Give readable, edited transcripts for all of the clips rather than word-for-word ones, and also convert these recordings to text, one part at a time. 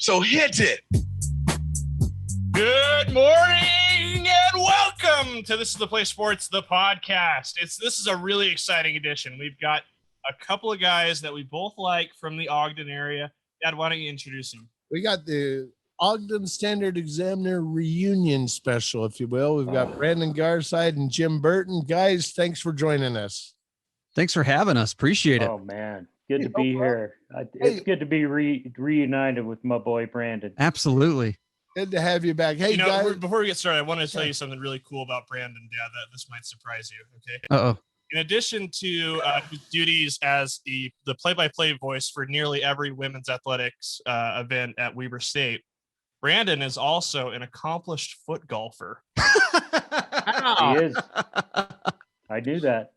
So hit it. Good morning and welcome to This is the Play Sports, the podcast. This is a really exciting edition. We've got a couple of guys that we both like from the Ogden area. Dad, why don't you introduce them? We got the Ogden Standard Examiner reunion special, if you will. We've got Brandon Garside and Jim Burton. Guys, thanks for joining us. Thanks for having us. Appreciate it. Oh, man. Good to be here. It's good to be reunited with my boy, Brandon. Absolutely. Good to have you back. Hey, guys. Before we get started, I want to tell you something really cool about Brandon, Dad, that this might surprise you, okay? Uh-oh. In addition to his duties as the play-by-play voice for nearly every women's athletics event at Weber State, Brandon is also an accomplished foot golfer. He is. I do that.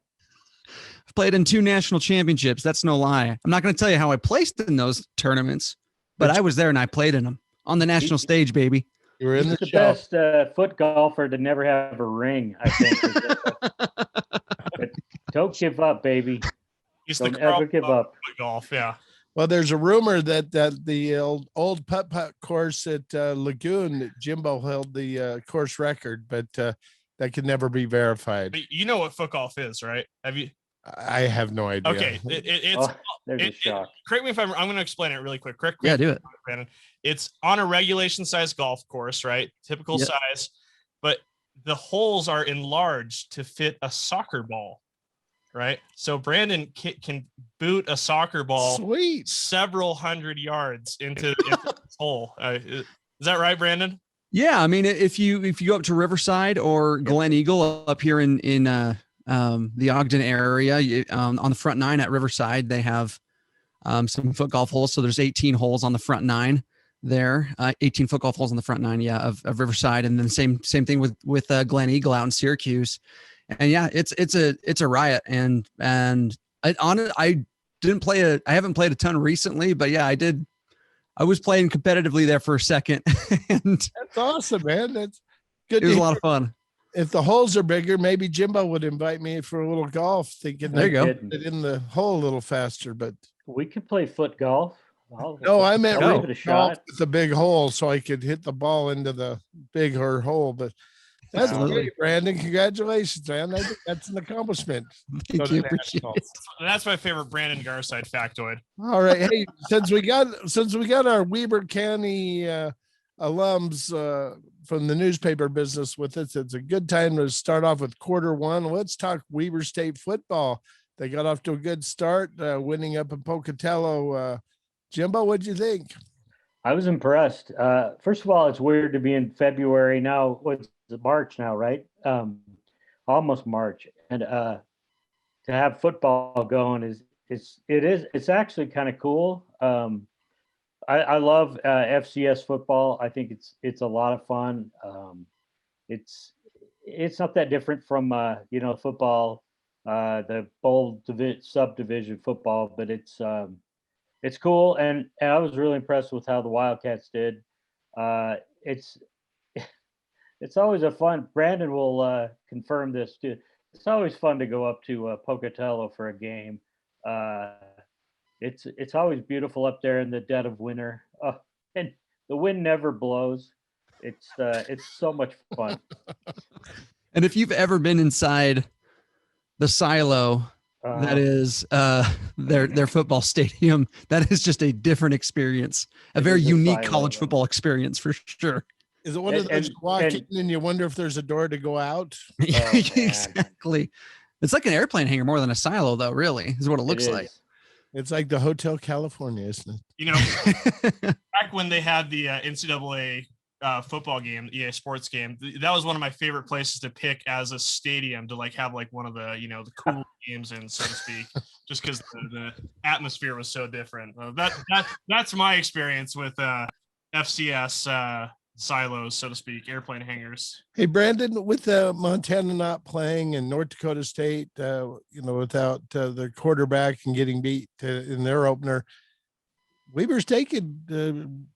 I've played in 2 national championships. That's no lie. I'm not going to tell you how I placed in those tournaments, but I was there and I played in them on the national stage, baby. You were in He's the the show. best foot golfer to never have a ring, I think. But don't give up, baby. He's Don't the ever give up. foot golf, yeah. Well, there's a rumor that the old putt-putt course at Lagoon, that Jimbo held the course record, but that could never be verified. But you know what foot golf is, right? Have you? I have no idea. Okay, it's. There's a shock. Correct me if I'm going to explain it really quick. Correct. Yeah, do it. Brandon. It's on a regulation-sized golf course, right? Typical Yep. size, but the holes are enlarged to fit a soccer ball, right? So Brandon can boot a soccer ball Sweet. several hundred yards into this hole. Is that right, Brandon? Yeah, I mean, if you go up to Riverside or Glen Eagle up here in the Ogden area, on the front 9 at Riverside, they have some foot golf holes. So there's 18 holes on the front 9 there, 18 foot golf holes on the front 9, of Riverside, and then same thing with Glen Eagle out in Syracuse. And yeah, it's a riot. And I haven't played a ton recently, but yeah, I was playing competitively there for a second. And That's awesome, man. That's good. it was a lot of fun. If the holes are bigger, maybe Jimbo would invite me for a little golf, thinking There you go. get in the hole a little faster. But We could play foot golf. no, I meant I'll real give it a golf shot. with the big hole, so I could hit the ball into the bigger hole. But that's Absolutely. great, Brandon. Congratulations, man. I think that's an accomplishment. Thank to you. Appreciate nationals. it. That's my favorite Brandon Garside factoid. All right. Hey, since we got our Weber County alums from the newspaper business with us, it's a good time to start off with quarter 1. Let's talk Weber State football. They got off to a good start, winning up in Pocatello. Jimbo, what'd you think? I was impressed. First of all, it's weird to be in February now. What's it, March now, right? Almost March, and to have football going it's actually kind of cool. I love FCS football. I think it's a lot of fun. It's not that different from football, the bowl subdivision football, but it's cool, and I was really impressed with how the Wildcats did. It's always a fun. Brandon will confirm this too. It's always fun to go up to Pocatello for a game. It's always beautiful up there in the dead of winter, and the wind never blows. It's so much fun. And if you've ever been inside the silo, that is their football stadium, that is just a different experience, a very is a unique silo, college though. football experience for sure. Is it one of those And- you walk in and you wonder if there's a door to go out? man. Exactly. It's like an airplane hangar more than a silo, though, really, is what it looks It like. is. It's like the Hotel California, isn't it? You know, back when they had the NCAA football game, EA Sports game, that was one of my favorite places to pick as a stadium to have one of the the cool games in, so to speak, just because the atmosphere was so different. That's my experience with FCS silos, so to speak, airplane hangars. Hey, Brandon, with Montana not playing and North Dakota State, without the quarterback and getting beat in their opener, Weber State could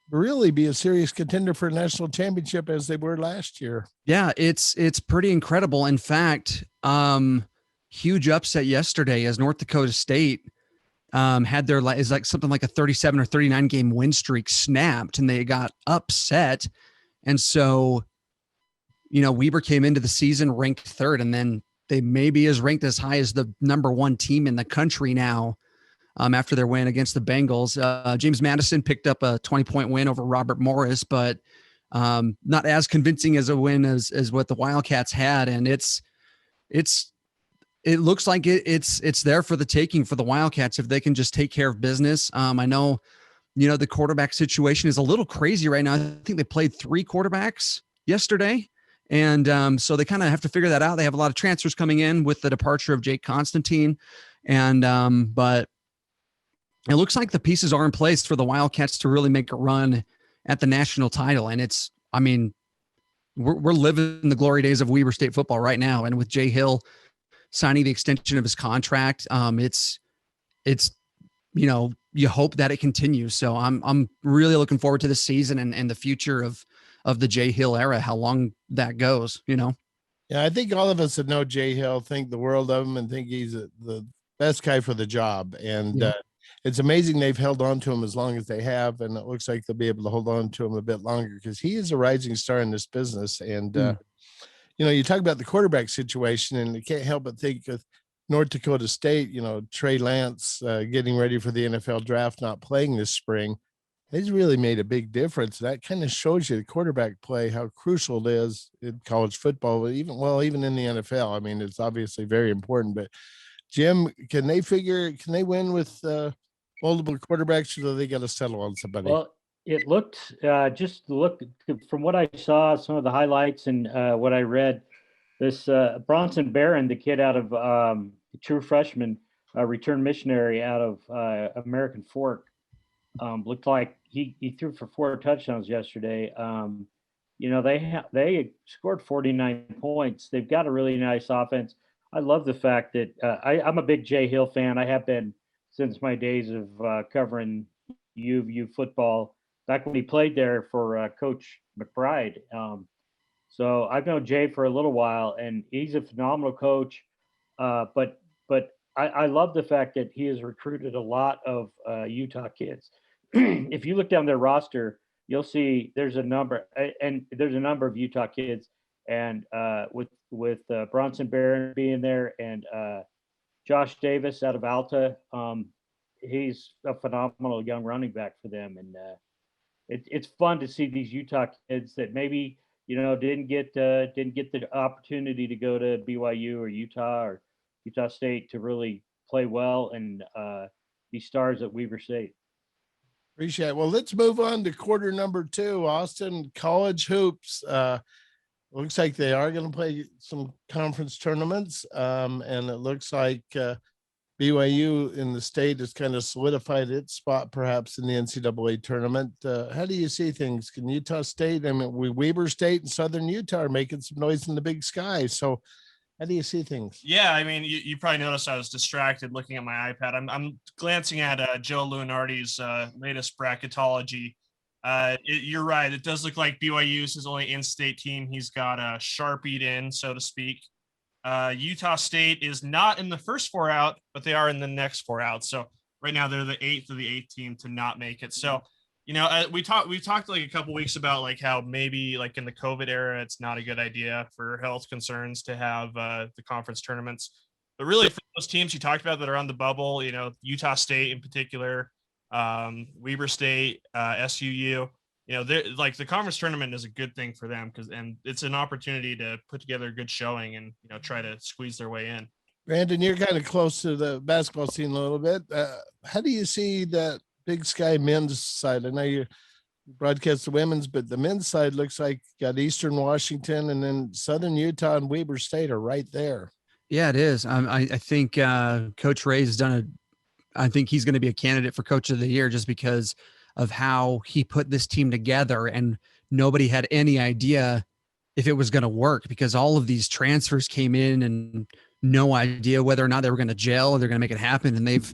really be a serious contender for a national championship as they were last year. Yeah, it's pretty incredible. In fact, huge upset yesterday as North Dakota State had their is like something like a 37 or 39 game win streak snapped, and they got upset. And so, Weber came into the season ranked third, and then they maybe is ranked as high as the number one team in the country now. After their win against the Bengals, James Madison picked up a 20-point win over Robert Morris, but not as convincing as a win as what the Wildcats had. And it looks like it's there for the taking for the Wildcats if they can just take care of business. I know, the quarterback situation is a little crazy right now. I think they played 3 quarterbacks yesterday. And so they kind of have to figure that out. They have a lot of transfers coming in with the departure of Jake Constantine. And but it looks like the pieces are in place for the Wildcats to really make a run at the national title. And we're living the glory days of Weber State football right now. And with Jay Hill signing the extension of his contract, it's you hope that it continues. So I'm really looking forward to the season and the future of the Jay Hill era, how long that goes, Yeah, I think all of us that know Jay Hill think the world of him and think he's the best guy for the job. And it's amazing they've held on to him as long as they have. And it looks like they'll be able to hold on to him a bit longer because he is a rising star in this business. And, you talk about the quarterback situation, and you can't help but think of North Dakota State, Trey Lance getting ready for the NFL draft, not playing this spring. He's really made a big difference. That kind of shows you the quarterback play, how crucial it is in college football, but even in the NFL. I mean, it's obviously very important. But Jim, can they win with multiple quarterbacks, or do they got to settle on somebody? Well, it looked from what I saw, some of the highlights and what I read, this Bronson Barron, the kid out of true freshman, return missionary out of American Fork, looked like he threw for 4 touchdowns yesterday. They scored 49 points. They've got a really nice offense. I love the fact that I'm a big Jay Hill fan. I have been since my days of covering U of U football, back when he played there for Coach McBride. So I've known Jay for a little while, and he's a phenomenal coach. But I love the fact that he has recruited a lot of Utah kids. If you look down their roster, you'll see there's a number of Utah kids, and with Bronson Barron being there and Josh Davis out of Alta, he's a phenomenal young running back for them, and it's fun to see these Utah kids that maybe didn't get the opportunity to go to BYU or Utah State to really play well and be stars at Weber State. Appreciate it. Well, let's move on to quarter number 2. Austin, college hoops. Looks like they are going to play some conference tournaments, and it looks like BYU in the state has kind of solidified its spot perhaps in the NCAA tournament. How do you see things? Can Utah State, Weber State and Southern Utah are making some noise in the Big Sky. So how do you see things? Yeah, I mean, you probably noticed I was distracted looking at my iPad. I'm glancing at Joe Lunardi's latest bracketology. You're right. It does look like BYU is his only in-state team. He's got Sharpied in, so to speak. Utah State is not in the first 4 out, but they are in the next 4 out. So right now they're the 8th of the 8th team to not make it. So, we talked like a couple weeks about like how maybe like in the COVID era, it's not a good idea for health concerns to have the conference tournaments. But really for those teams you talked about that are on the bubble, Utah State in particular, Weber State, SUU, like the conference tournament is a good thing for them and it's an opportunity to put together a good showing and, try to squeeze their way in. Brandon, you're kind of close to the basketball scene a little bit. How do you see that Big Sky men's side? I know you broadcast the women's, but the men's side looks like got Eastern Washington and then Southern Utah and Weber State are right there. Yeah, it is. I think Coach Ray's has done I think he's going to be a candidate for Coach of the Year just because of how he put this team together, and nobody had any idea if it was going to work because all of these transfers came in and no idea whether or not they were going to gel or they're going to make it happen. And they've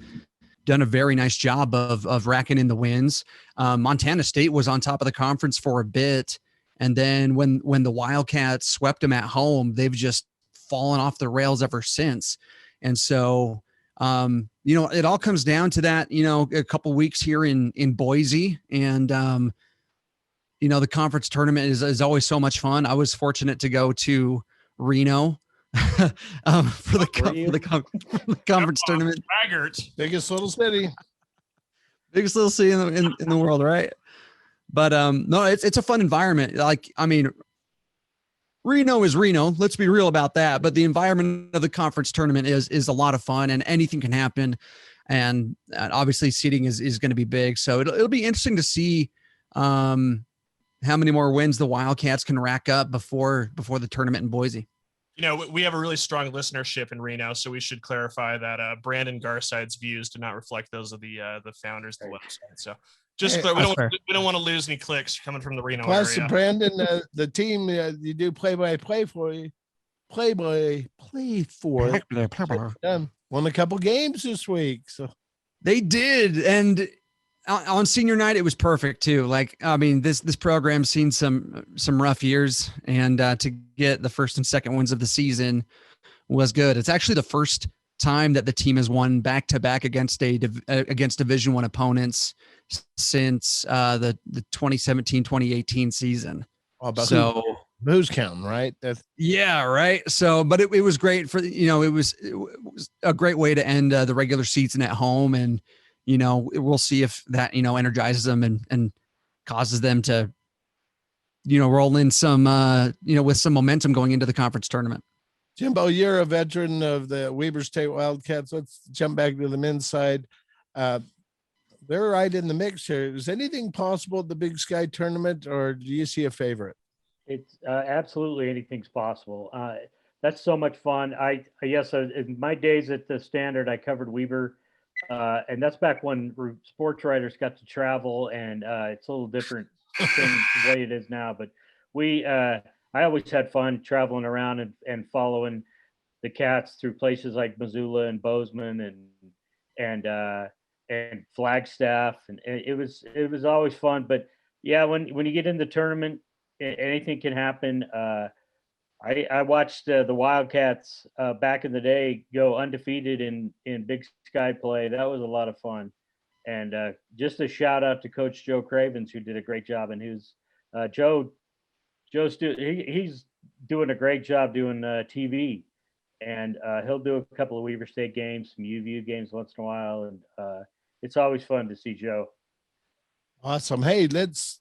done a very nice job of racking in the wins. Montana State was on top of the conference for a bit. And then when the Wildcats swept them at home, they've just fallen off the rails ever since. And so It all comes down to that, a couple weeks here in Boise, and the conference tournament is always so much fun. I was fortunate to go to Reno for the conference tournament. Biggest little city in the world, right? But no, it's a fun environment. Reno is Reno. Let's be real about that. But the environment of the conference tournament is a lot of fun, and anything can happen. And obviously, seeding is going to be big. So it'll be interesting to see how many more wins the Wildcats can rack up before the tournament in Boise. We have a really strong listenership in Reno, so we should clarify that Brandon Garside's views do not reflect those of the founders of the website. So just we don't want to lose any clicks coming from the Reno Plus, area. Brandon, the team you do play-by-play for you, won a couple games this week. So they did, and on senior night it was perfect too. This program's seen some rough years, and to get the first and second wins of the season was good. It's actually the first time that the team has won back-to-back against Division I opponents since the 2017-2018 season. So who's counting, right? Yeah, right. So, but it was great for it was a great way to end the regular season at home, and we'll see if that energizes them and causes them to roll in some with some momentum going into the conference tournament. Jimbo, you're a veteran of the Weber State Wildcats. Let's jump back to the men's side. They're right in the mix here. Is anything possible at the Big Sky tournament, or do you see a favorite? It's absolutely anything's possible. That's so much fun. In my days at the Standard, I covered Weber, and that's back when sports writers got to travel, and it's a little different thing the way it is now. But I always had fun traveling around and following the Cats through places like Missoula and Bozeman and Flagstaff, and it was always fun. But yeah, when you get in the tournament, anything can happen. I watched the Wildcats back in the day go undefeated in Big Sky play. That was a lot of fun. And just a shout out to Coach Joe Cravens, who did a great job. And he's doing a great job doing TV. And he'll do a couple of Weber State games, some UVU games once in a while. And it's always fun to see Joe. Awesome. Hey,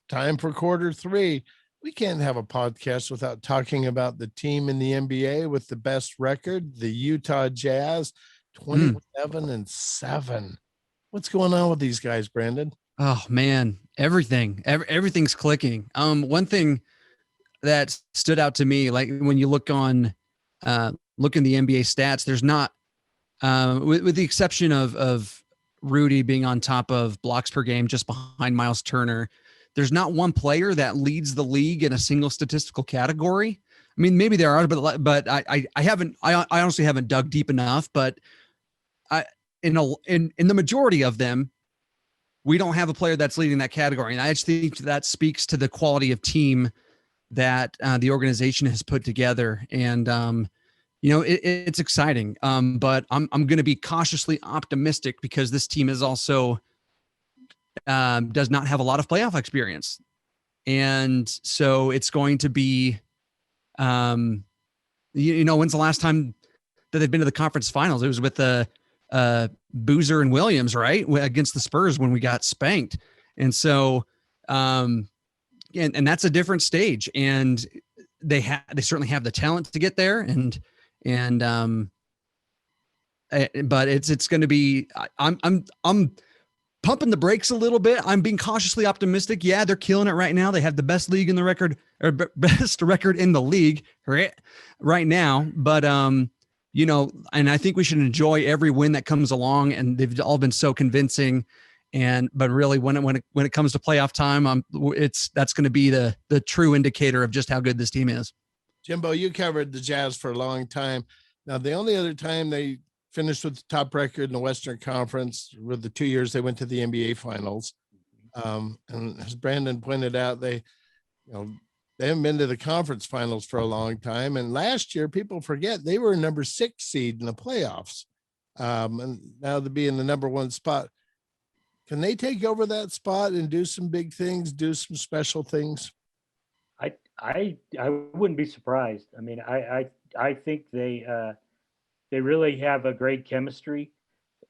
time for quarter three. We can't have a podcast without talking about the team in the NBA with the best record, the Utah Jazz, 27-7. What's going on with these guys, Brandon? Oh man, everything's clicking. One thing that stood out to me, like when you look in the NBA stats, there's not, with the exception of Rudy being on top of blocks per game, just behind Miles Turner, there's not one player that leads the league in a single statistical category. I mean, maybe there are, but I honestly haven't dug deep enough. But in the majority of them, we don't have a player that's leading that category, and I just think that speaks to the quality of team that the organization has put together. And it's exciting. But I'm going to be cautiously optimistic because this team is also does not have a lot of playoff experience. And so it's going to be, when's the last time that they've been to the conference finals? It was with Boozer and Williams, right? Against the Spurs when we got spanked. And so, and that's a different stage, and they certainly have the talent to get there. But it's going to be, I'm pumping the brakes a little bit. I'm being cautiously optimistic. Yeah, they're killing it right now. They have the best league in the record, or best record in the league right now. But and I think we should enjoy every win that comes along, and they've all been so convincing. But really, when it comes to playoff time, that's going to be the true indicator of just how good this team is. Jimbo, you covered the Jazz for a long time. Now, the only other time they finished with the top record in the Western Conference were the 2 years they went to the NBA Finals. And as Brandon pointed out, they haven't been to the conference finals for a long time. And last year, people forget they were a number 6 seed in the playoffs. And now to be in the number one spot, can they take over that spot and do some big things, do some special things? I wouldn't be surprised. I mean, I think they really have a great chemistry,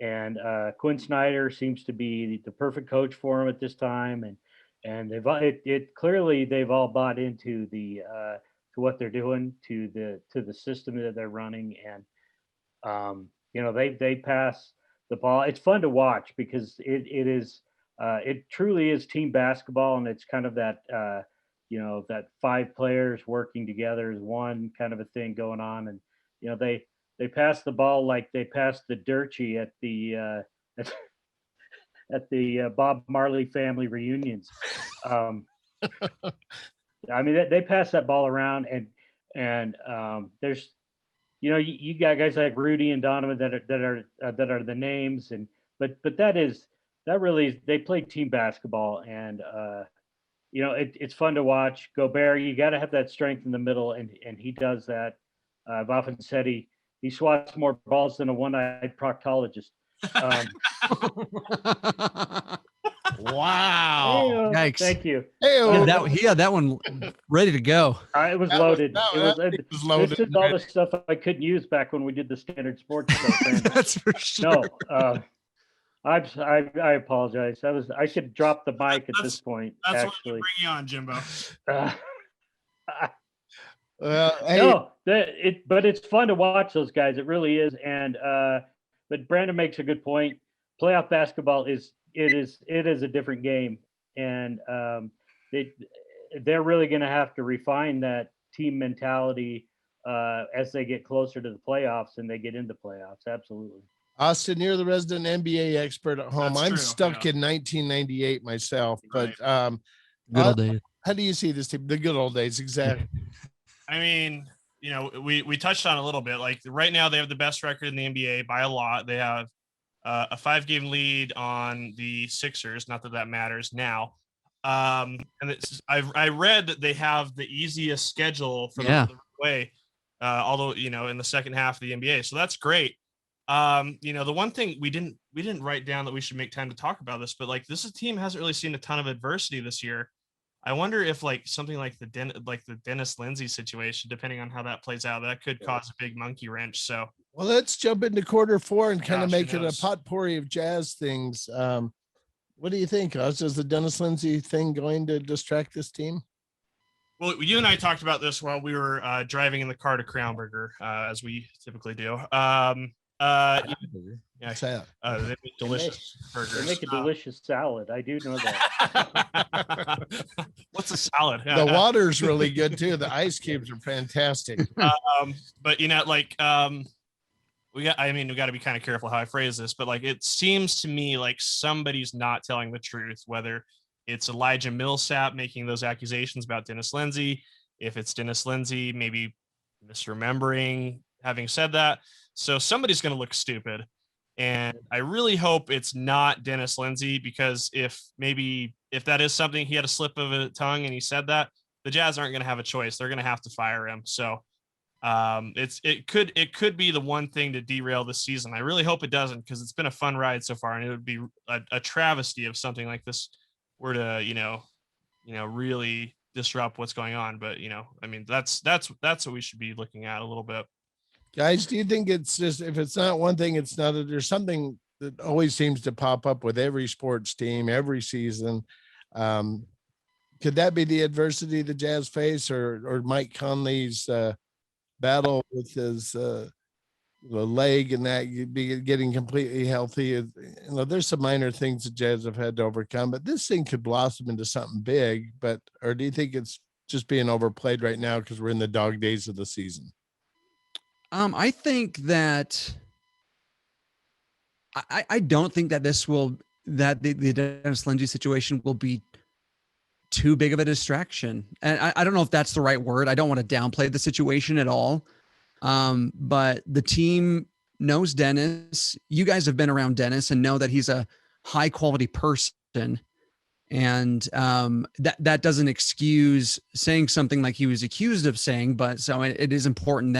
and Quinn Snyder seems to be the perfect coach for him at this time, and clearly they've all bought into to what they're doing, to the system that they're running, and they pass the ball. It's fun to watch because it truly is team basketball, and it's kind of that that 5 players working together is one kind of a thing going on, and they pass the ball like they passed the dirty at the at the Bob Marley family reunions. I mean, they pass that ball around, and there's you got guys like Rudy and Donovan that are the names, but that really is, they play team basketball, and it's fun to watch. Gobert, you got to have that strength in the middle, and he does that. I've often said he swats more balls than a one-eyed proctologist. Wow! Yikes! Thank you. He had that one ready to go. It was loaded. It was loaded. This is all the stuff I couldn't use back when we did the standard sports stuff. That's for sure. No, I apologize. I should drop the mic at this point. That's actually. what you bring you on, Jimbo. No, but it's fun to watch those guys. It really is. And but Brandon makes a good point. Playoff basketball is a different game, and they're really going to have to refine that team mentality as they get closer to the playoffs and they get into playoffs. Absolutely. Austin, you're the resident NBA expert at home. I'm stuck in 1998 myself, but good old days. How do you see this team? The good old days, exactly. I mean, we touched on a little bit. Like right now, they have the best record in the NBA by a lot. They have a 5-game lead on the Sixers. Not that matters now. And I read that they have the easiest schedule for the way, although in the second half of the NBA. So that's great. The one thing we didn't write down that we should make time to talk about this, but like this team hasn't really seen a ton of adversity this year. I wonder if like something like the Dennis Lindsey situation, depending on how that plays out, that could cause a big monkey wrench. So, well, let's jump into quarter 4 and kind of make it a potpourri of Jazz things. What do you think, Oz? Is the Dennis Lindsey thing going to distract this team? Well, you and I talked about this while we were driving in the car to Crownburger, as we typically do. They make delicious burgers. They make a delicious salad. I do know that. What's a salad? The water's really good too. The ice cubes are fantastic. But we got to be kind of careful how I phrase this, but like it seems to me like somebody's not telling the truth, whether it's Elijah Millsap making those accusations about Dennis Lindsey, if it's Dennis Lindsey maybe misremembering having said that. So somebody's going to look stupid. And I really hope it's not Dennis Lindsey, because if that is something, he had a slip of a tongue and he said that, the Jazz aren't going to have a choice. They're going to have to fire him. So it could be the one thing to derail the season. I really hope it doesn't, because it's been a fun ride so far, and it would be a travesty if something like this were to, really disrupt what's going on. But, that's what we should be looking at a little bit. Guys, do you think it's just, if it's not one thing, it's not, there's something that always seems to pop up with every sports team every season. Could that be the adversity the Jazz face, or Mike Conley's battle with his leg and that be getting completely healthy? There's some minor things the Jazz have had to overcome, but this thing could blossom into something big. Or do you think it's just being overplayed right now because we're in the dog days of the season? I think that I don't think that the Dennis Lindsey situation will be too big of a distraction. And I don't know if that's the right word. I don't want to downplay the situation at all. But the team knows Dennis. You guys have been around Dennis and know that he's a high quality person. And that doesn't excuse saying something like he was accused of saying, but so it is important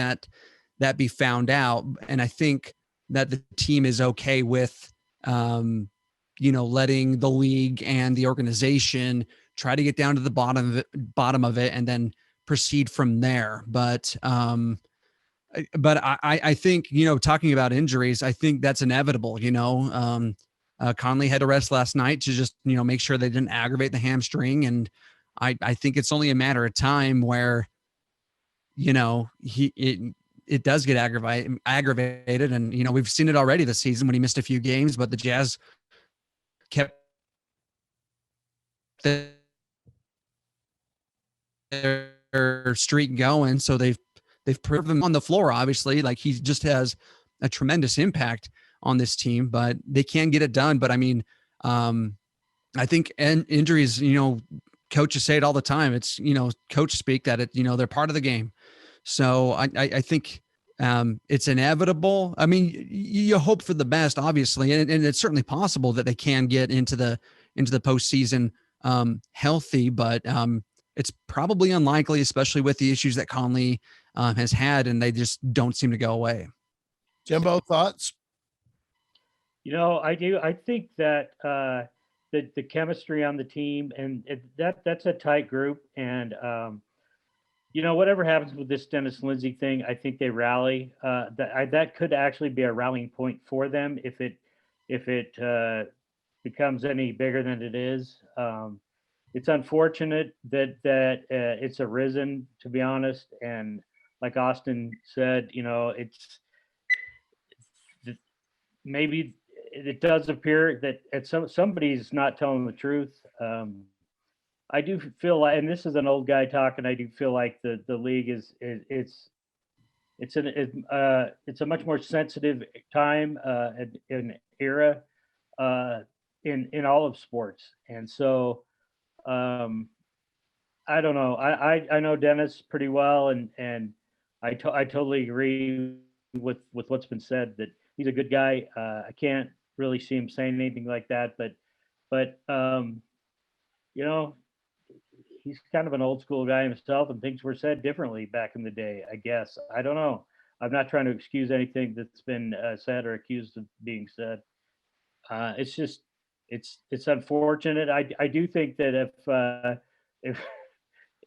that be found out. And I think that the team is okay with, letting the league and the organization try to get down to the bottom of it and then proceed from there. But I think, talking about injuries, I think that's inevitable. Conley had to rest last night to just, make sure they didn't aggravate the hamstring. And I think it's only a matter of time where, it does get aggravated. And, we've seen it already this season when he missed a few games, but the Jazz kept their streak going. So they've proved him on the floor, obviously, like he just has a tremendous impact on this team, but they can get it done. But I mean, I think injuries, coaches say it all the time. It's, coach speak that they're part of the game. So I think it's inevitable. I mean, you hope for the best, obviously, and it's certainly possible that they can get into the postseason healthy, but it's probably unlikely, especially with the issues that Conley has had, and they just don't seem to go away. Jimbo, thoughts? I do. I think that the chemistry on the team, and that's a tight group, and whatever happens with this Dennis Lindsay thing, I think they rally. That could actually be a rallying point for them if it becomes any bigger than it is. It's unfortunate that it's arisen, to be honest. And like Austin said, it's maybe it does appear that somebody's not telling the truth. I do feel like, and this is an old guy talking, I do feel like the league it's a much more sensitive time, an era in all of sports. And so I don't know. I know Dennis pretty well, and I totally agree with what's been said, that he's a good guy. I can't really see him saying anything like that, but he's kind of an old school guy himself, and things were said differently back in the day, I guess. I don't know. I'm not trying to excuse anything that's been said or accused of being said. It's just, it's unfortunate. I do think that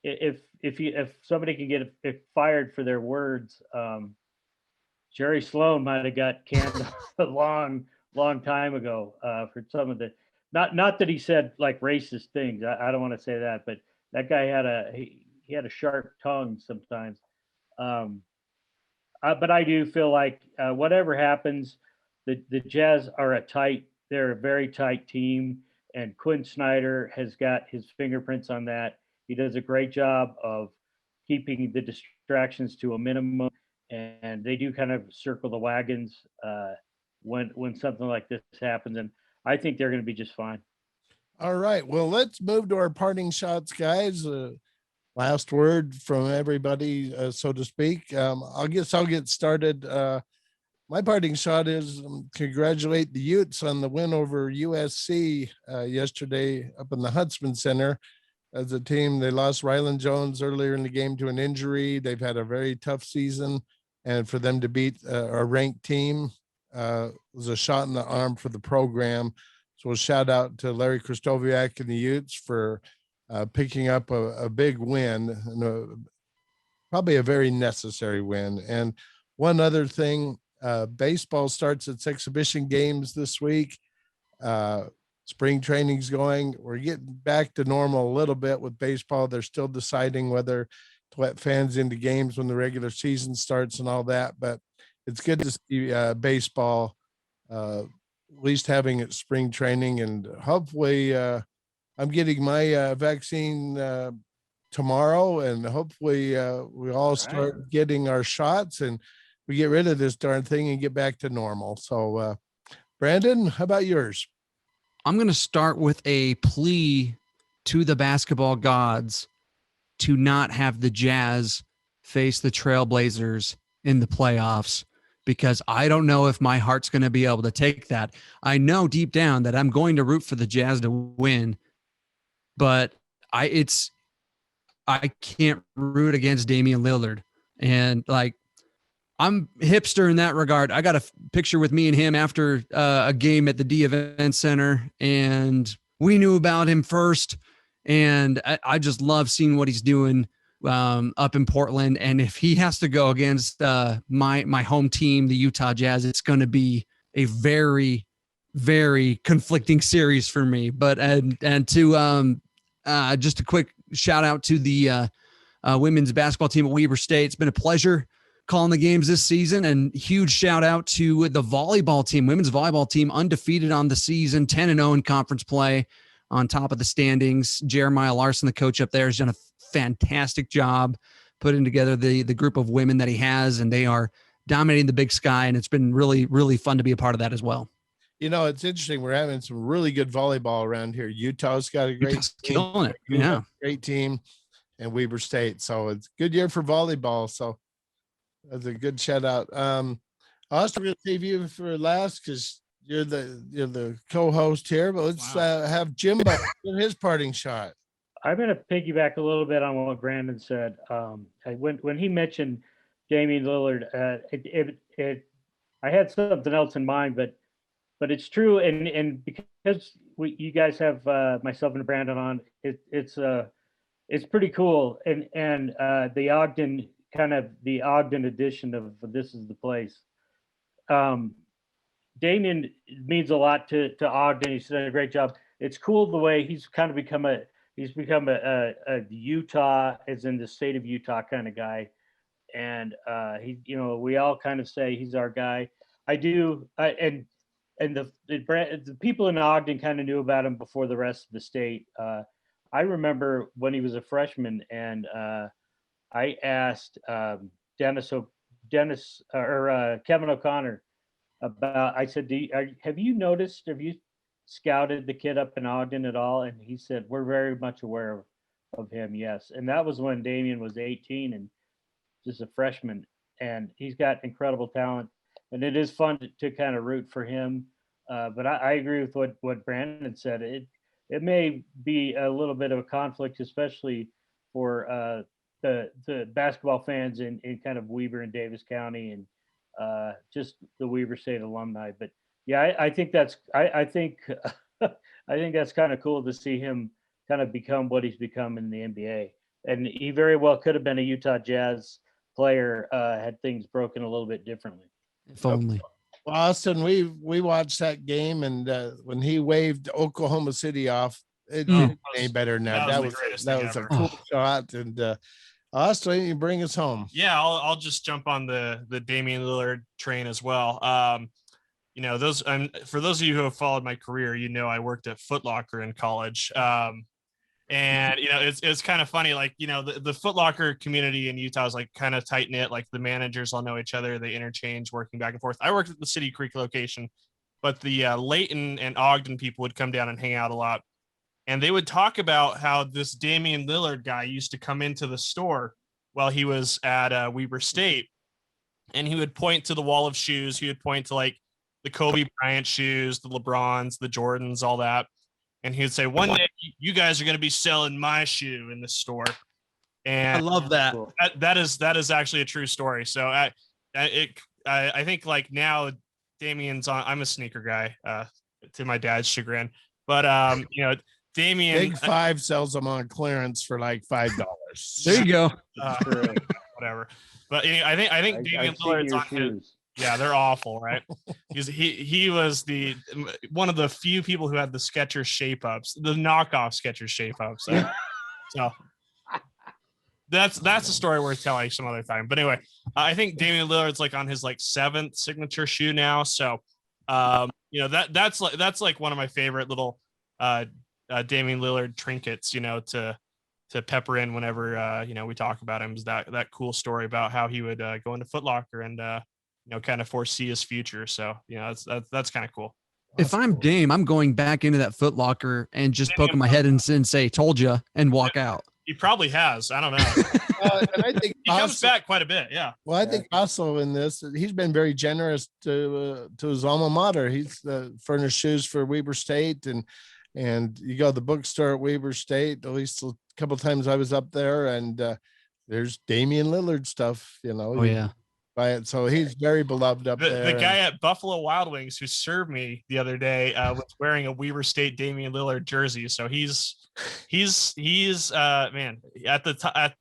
if somebody can get fired for their words, Jerry Sloan might have got canned a long time ago for some of the, not that he said like racist things. I don't want to say that, but that guy had a sharp tongue sometimes. But I do feel like whatever happens, the Jazz are they're a very tight team, and Quinn Snyder has got his fingerprints on that. He does a great job of keeping the distractions to a minimum, and they do kind of circle the wagons when something like this happens. And I think they're going to be just fine. All right. Well, let's move to our parting shots, guys. Last word from everybody, so to speak. I'll get started. My parting shot is congratulate the Utes on the win over USC yesterday up in the Huntsman Center. As a team, they lost Rylan Jones earlier in the game to an injury. They've had a very tough season, and for them to beat a ranked team was a shot in the arm for the program. So a shout out to Larry Kristoviak and the Utes for picking up a big win, and probably a very necessary win. And one other thing, baseball starts its exhibition games this week. Spring training's going. We're getting back to normal a little bit with baseball. They're still deciding whether to let fans into games when the regular season starts and all that. But it's good to see baseball at least having its spring training. And hopefully I'm getting my vaccine tomorrow, and hopefully we all start getting our shots and we get rid of this darn thing and get back to normal. So Brandon, how about yours? I'm going to start with a plea to the basketball gods to not have the Jazz face the Trailblazers in the playoffs, because I don't know if my heart's going to be able to take that. I know deep down that I'm going to root for the Jazz to win, but I can't root against Damian Lillard. And like, I'm hipster in that regard. I got a picture with me and him after a game at the D Event Center, and we knew about him first. And I just love seeing what he's doing up in Portland. And if he has to go against my home team, the Utah Jazz, it's going to be a very, very conflicting series for me. But and to just a quick shout out to the women's basketball team at Weber State. It's been a pleasure calling the games this season, and huge shout out to the volleyball team, women's volleyball team, undefeated on the season, 10-0 in conference play, on top of the standings. Jeremiah Larson, the coach up there, has done a fantastic job putting together the group of women that he has, and they are dominating the Big Sky, and it's been really, really fun to be a part of that as well. You know, it's interesting. We're having some really good volleyball around here. Utah's got a great team, killing it. Yeah, great team, and Weber State. So it's a good year for volleyball. So that's a good shout out. Austin, we're gonna save you for last because you're the co-host here. But let's have Jim give his parting shot. I'm going to piggyback a little bit on what Brandon said. When he mentioned Damien Lillard, I had something else in mind, but it's true, and because you guys have myself and Brandon on, it's pretty cool, and the Ogden edition of This Is the Place. Damien means a lot to Ogden. He's done a great job. It's cool the way he's kind of become a Utah, as in the state of Utah kind of guy, and we all kind of say he's our guy. I do, and the people in Ogden kind of knew about him before the rest of the state. I remember when he was a freshman, and I asked Kevin O'Connor about. I said, have you scouted the kid up in Ogden at all? And he said, we're very much aware of him. Yes. And that was when Damien was 18 and just a freshman, and he's got incredible talent, and it is fun to kind of root for him. But I agree with what Brandon said. It may be a little bit of a conflict, especially for the basketball fans in kind of Weber and Davis County, and just the Weber State alumni. But yeah, I think that's I think that's kind of cool to see him kind of become what he's become in the NBA. And he very well could have been a Utah Jazz player had things broken a little bit differently. If only. Well, Austin, we watched that game, and when he waved Oklahoma City off, it didn't any better than that. That was a cool shot. And Austin, you bring us home. Yeah, I'll just jump on the Damian Lillard train as well. For those of you who have followed my career, I worked at Foot Locker in college. And it's kind of funny, like, the Foot Locker community in Utah is like kind of tight knit. Like the managers all know each other, they interchange working back and forth. I worked at the City Creek location, but the Layton and Ogden people would come down and hang out a lot. And they would talk about how this Damian Lillard guy used to come into the store while he was at Weber State, and he would point to the wall of shoes. He would point to like the Kobe Bryant shoes, the LeBrons, the Jordans, all that. And he would say, one day you guys are going to be selling my shoe in the store. And I love that. That is actually a true story. So I think like now Damien's on, I'm a sneaker guy, to my dad's chagrin, but Damien Big Five sells them on clearance for like $5. There you go. Whatever. But I think Damien Lillard's on his. Yeah, they're awful, right? Because he was one of the few people who had the Skechers shape ups, the knockoff Skechers shape ups. So that's a story worth telling some other time. But anyway, I think Damian Lillard's like on his like 7th signature shoe now. So that's like one of my favorite little Damian Lillard trinkets, to pepper in whenever we talk about him, is that cool story about how he would go into Foot Locker and kind of foresee his future. So, that's kind of cool. If I'm Dame, I'm going back into that Foot Locker and just poking my head in and say, told you, and walk out. He probably has. I don't know. And I think he comes back quite a bit. Yeah. Well, I think also in this, he's been very generous to his alma mater. He's furnished shoes for Weber State, and you go to the bookstore at Weber State, at least a couple of times I was up there, and there's Damian Lillard stuff, Oh, yeah. by it. So he's very beloved up there. The guy at Buffalo Wild Wings who served me the other day was wearing a Weber State Damian Lillard jersey. So he's man, at the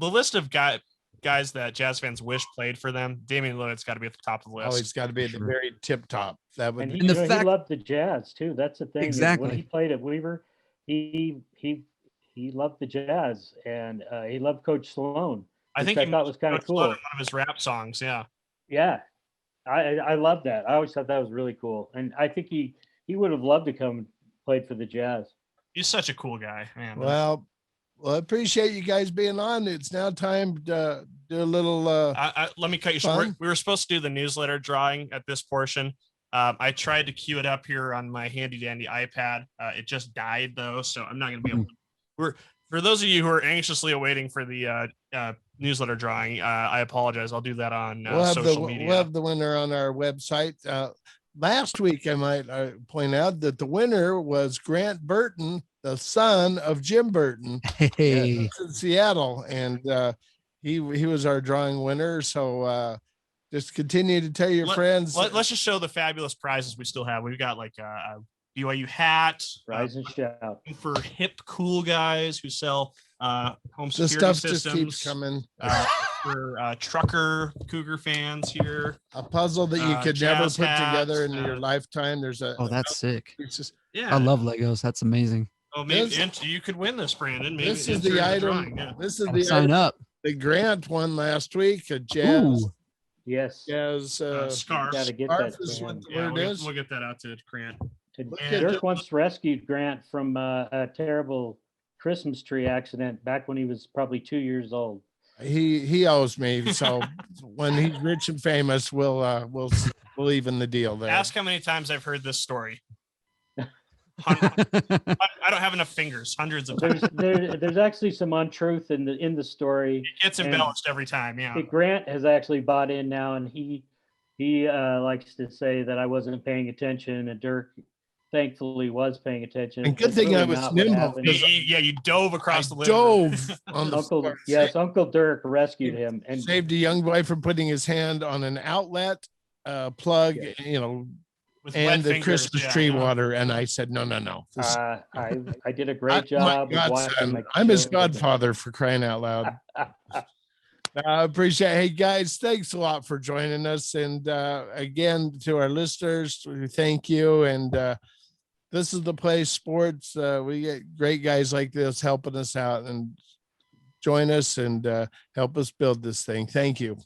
list of guys that Jazz fans wish played for them, Damien Lillard's got to be at the top of the list. Oh, he's got to be at the very tip top. That would And be. he, he loved the Jazz too. That's the thing. Exactly. When he played at Weaver, he loved the Jazz, and he loved Coach Sloan. I think I thought was kind of cool. One of his rap songs, yeah. Yeah, I love that. I always thought that was really cool, and I think he would have loved to come and played for the Jazz. He's such a cool guy, man. Well, I appreciate you guys being on. It's now time to do a little. Let me cut you short. We were supposed to do the newsletter drawing at this portion. I tried to queue it up here on my handy dandy iPad. It just died though, so I'm not going to be able to. For those of you who are anxiously awaiting for the newsletter drawing, I apologize. I'll do that on social media. We'll have the winner on our website. Last week, I might point out that the winner was Grant Burton, the son of Jim Burton, in Seattle, and he was our drawing winner. So just continue to tell your friends. Let's just show the fabulous prizes we still have. We've got like a BYU hat, rise and shout for hip cool guys who sell home security the stuff systems. Just keeps coming. For trucker Cougar fans here, a puzzle that you could never put together in your lifetime. There's that's sick. It's just, I love Legos. That's amazing. Oh, maybe you could win this, Brandon. Maybe this is the item. This is the sign up. The Grant won last week. A Jazz. Ooh. Yes. Jazz Got scarf. to get that. We'll get that out to Grant. Dirk once rescued Grant from a terrible Christmas tree accident back when he was probably 2 years old. He owes me, so when he's rich and famous, we'll even the deal there. Ask how many times I've heard this story. I don't have enough fingers. Hundreds of times. There's actually some untruth in the story. It gets embellished every time. Yeah. Grant has actually bought in now, and he likes to say that I wasn't paying attention, and Dirk thankfully was paying attention. And good thing I was nimble. You dove across the dove on the Uncle. Yes, Uncle Dirk rescued him and saved a young boy from putting his hand on an outlet plug. With and the fingers, Christmas tree water. And I said, no. I did a great job. I'm his godfather, for crying out loud. I appreciate it. Hey guys, thanks a lot for joining us. And again, to our listeners, we thank you. And this is the place, sports. We get great guys like this helping us out, and join us and help us build this thing. Thank you.